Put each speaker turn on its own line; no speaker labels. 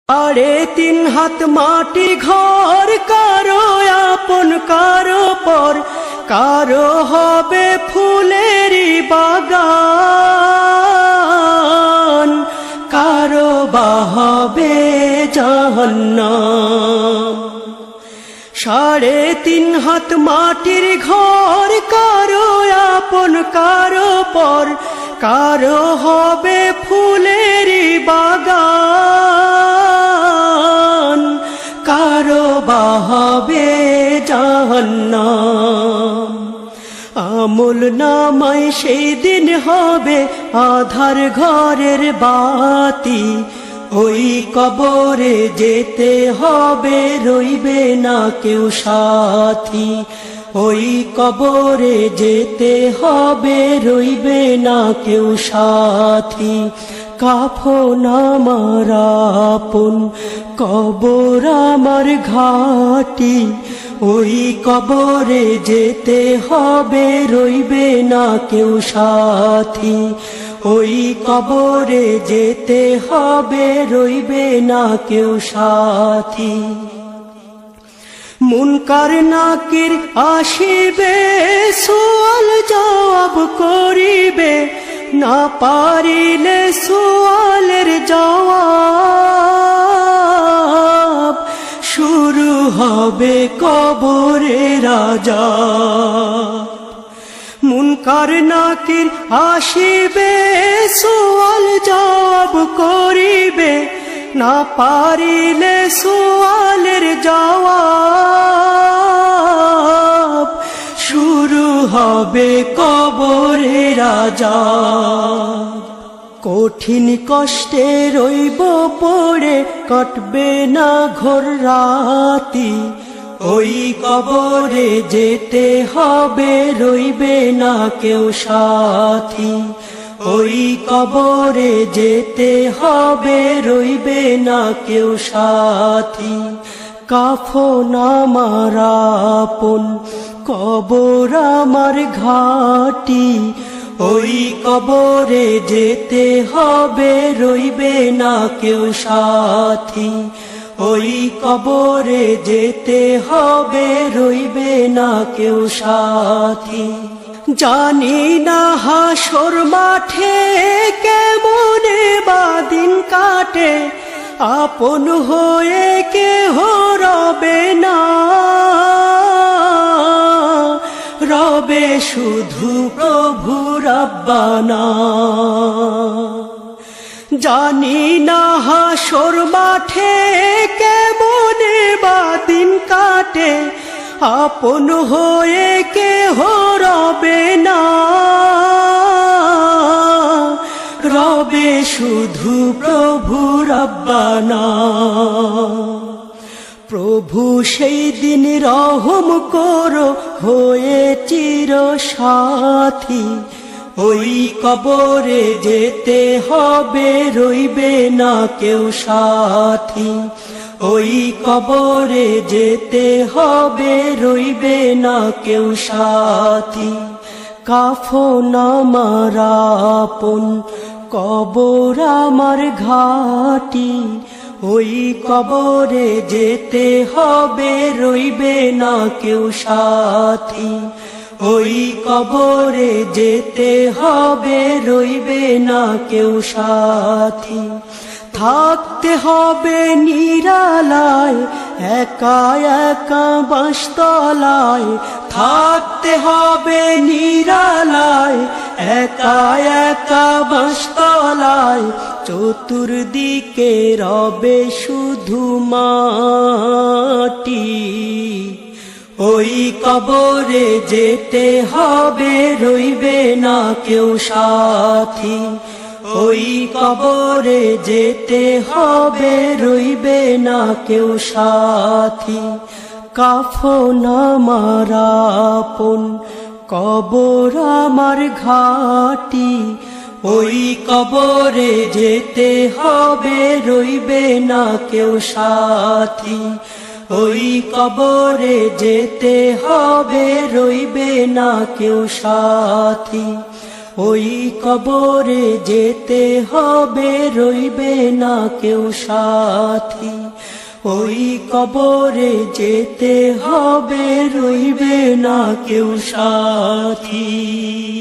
3 হাত মাটি ঘর কারো আপন কারো পর, কারো হবে ফুলেরই বাগান, কারো বা হবে জাহান্নাম। 3.5 হাত মাটির ঘর কারো আপন কারো পর, কারো হবে ফুলেরই বাগান, কারো বা হবে জাহান্নাম। আমল নামায় সেই দিন হবে আধার ঘরের বাতি, ওই কবরে যেতে হবে রইবে না কেউ সাথী, ওই কবরে যেতে হবে রইবে না কেউ সাথী। কাফন আমার আপন কবর আমার ঘাটি, ওই কবরে যেতে হবে রইবে না কেউ সাথী, ওই কবরে যেতে হবে রইবে না কেউ সাথী। মুনকার নাকির আসিবে সুয়াল জবাব করিবে, না পারিলে সুয়ালের জবাব, শুরু হবে কবরের আযাব। মুনকার নাকির আসিবে সুয়াল জবাব করিবে, না পারিলে সুয়ালের জবাব, শুরু হবে কবরের আযাব। কঠিন কষ্টে রইব পড়ে কাটবে না ঘোর রাতি, ওই কবরে যেতে হবে রইবে না কেউ সাথী, ওই কবরে যেতে হবে রইবে না কেউ সাথী। কাফন আমার আপন কবর আমার ঘাটি, ওই কবরে যেতে হবে রইবে না কেউ সাথী, ওই কবরে যেতে হবে রইবে না কেউ সাথী। জানি না হাসর মাঠে কেমনে বাদিন কাটে, আপন হয়ে কেহ রবে না, রবে শুধু প্রভু রাব্বানা। জানি না হাসর মাঠে কেমনে বাদিন কাটে, আপন হয়ে কেহ রবে না, রবে শুধু প্রভু রাব্বানা। প্রভু সেই দিন রহম করো হয়ে চির সাথী, ওই কবরে যেতে হবে রইবে না কেউ সাথী, ওই কবরে যেতে হবে রইবে না কেউ সাথী। কাফন আমার আপন কবর আমার ঘাটি, ওই কবরে যেতে হবে রইবে না কেউ সাথী, ওই কবরে যেতে হবে রইবে না কেউ সাথী। থাকতে হবে নিরালায় একা একা বাঁশতলায়, থাকতে হবে নিরালায় একা একা বাঁশতলায়, চতুর্দিকে রবে শুধু মাটি, ওই কবরে যেতে হবে রইবে না কেউ সাথী, ওই কবরে যেতে হবে রইবে না কেউ সাথী। কাফন আমার আপন কবর আমার ঘাটি, ওই কবরে যেতে হবে রইবে না কেউ সাথী, ওই কবরে যেতে হবে রইবে না কেউ সাথী। ওই কবরে যেতে হবে, রইবে না কেউ সাথী। ওই কবরে যেতে হবে, রইবে না কেউ সাথী।